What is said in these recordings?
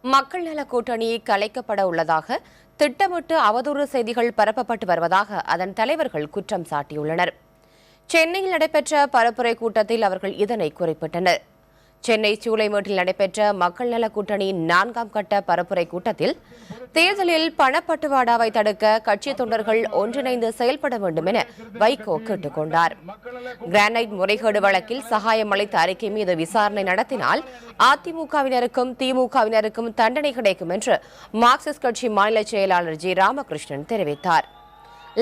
மக்கள் நல கூட்டணி கலைக்கப்பட உள்ளதாக திட்டமிட்டு அவதூறு செய்திகள் பரப்பப்பட்டு வருவதாக அதன் தலைவர்கள் குற்றம் சாட்டியுள்ளனர். சென்னையில் நடைபெற்ற பரப்புரை கூட்டத்தில் அவர்கள் இதனை குறிப்பிட்டனர். சென்னை சூளைமேட்டில் நடைபெற்ற மக்கள் நல கூட்டணியின் 4ஆம் கட்ட பரப்புரை கூட்டத்தில் தேர்தலில் பணப்பட்டுவாடாவை தடுக்க கட்சி தொண்டர்கள் ஒன்றிணைந்து செயல்பட வேண்டும் என வைகோ கேட்டுக் கொண்டார். கிரானைட் முறைகேடு வழக்கில் சகாயம் அளித்த அறிக்கை மீது விசாரணை நடத்தினால் அதிமுகவினருக்கும் திமுகவினருக்கும் தண்டனை கிடைக்கும் என்று மார்க்சிஸ்ட் கட்சி மாநில செயலாளர் ஜி. ராமகிருஷ்ணன் தெரிவித்தார்.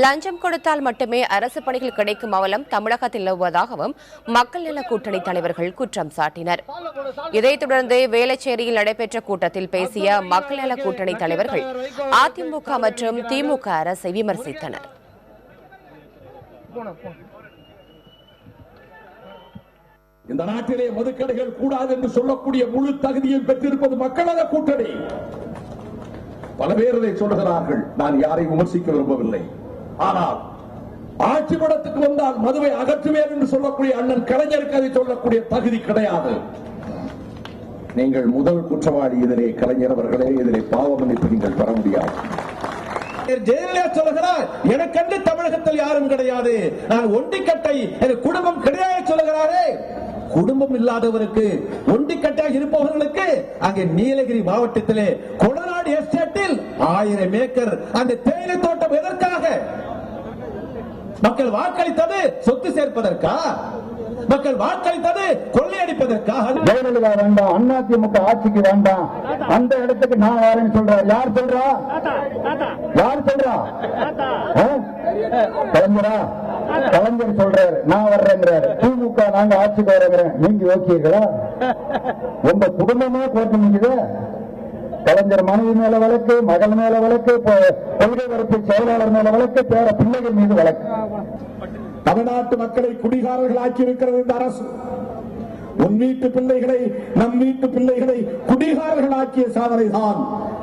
லஞ்சம் கொடுத்தால் மட்டுமே அரசு பணிகள் கிடைக்கும் அவலம் தமிழகத்தில் நிலவுவதாகவும் மக்கள் நல கூட்டணி தலைவர்கள் குற்றம் சாட்டினர். இதைத் தொடர்ந்து வேளச்சேரியில் நடைபெற்ற கூட்டத்தில் பேசிய மக்கள் நல கூட்டணி தலைவர்கள் அதிமுக மற்றும் திமுக அரசை விமர்சித்தனர். இந்த நாட்டிலே மதுக்கடைகள் கூடாது என்று சொல்லக்கூடிய முழு தகுதியும் பெற்றிருப்பது மக்கள் நல கூட்டணி. பல பேர் இதை சொல்லுகிறார்கள். நான் யாரையும் விமர்சிக்க விரும்பவில்லை. ஆனால் ஆட்சி படத்துக்கு வந்தால் மதுவை அகற்றுவேன் என்று சொல்லக்கூடிய அண்ணன் கலைஞருக்கு அதை சொல்லக்கூடிய தகுதி கிடையாது. நீங்கள் முதல் குற்றவாளி இதிலே கலைஞர் அவர்களே. இதிலே பாவ மன்னிப்பு நீங்கள் பெற முடியாது. ஜெயலலிதா சொல்லுகிறார், எனக்கென்று தமிழகத்தில் யாரும் கிடையாது, நான் ஒண்டிக்கட்டை, எனக்கு குடும்பம் கிடையாது சொல்லுகிறாரே. குடும்பம் இல்லாதவருக்கு ஒண்டிக்கட்டாக இருப்பவர்களுக்கு அங்கே நீலகிரி மாவட்டத்திலே கொடநாடு எஸ்டேட்டில் 1000 ஏக்கர் அந்த தேயிலை தோட்டம் எதற்காக? மக்கள் வாக்களித்தது சொத்து சேர்ப்பதற்கா? மக்கள் வாக்களித்தது கொள்ளையடிப்பதற்கா? ஜெயலலிதா வேண்டாம், அதிமுக ஆட்சிக்கு வேண்டாம், அந்த இடத்துக்கு நான் வரேன்னு சொல்றேன். யார் சொல்றா? யார் சொல்றா? கலைஞரா? கலைஞர் சொல்றாரு நான் வர்றேங்கிறாரு. திமுக நாங்க ஆட்சிக்கு வரேங்கிறேன். நீங்க ஓகேங்களா? உங்க குடும்பமே போட்டு நிக்குது. கலைஞர் மனைவி மேல வழக்கு, மகள் மேல வழக்கு, கொள்கை பரப்பு செயலாளர் மேல வழக்கு, பேர பிள்ளைகள் மீது வழக்கு. தமிழ்நாட்டு மக்களை குடிகாரர்கள் ஆக்கி இருக்கிறது இந்த அரசு. உன் வீட்டு பிள்ளைகளை, நம் வீட்டு பிள்ளைகளை குடிகாரர்கள் ஆக்கிய சாதனை தான்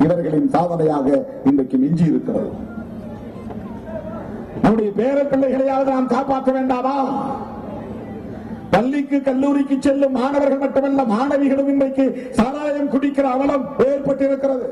இவர்களின் சாதனையாக இன்றைக்கு மிஞ்சி இருக்கிறது. நம்முடைய பேர பிள்ளைகளையாவது நாம் காப்பாற்ற வேண்டாமா? பள்ளிக்கு கல்லூரிக்கு செல்லும் மாணவர்கள் மட்டுமல்ல, மாணவிகளும் இன்றைக்கு சாராயம் குடிக்கிற அவலம் ஏற்பட்டிருக்கிறது.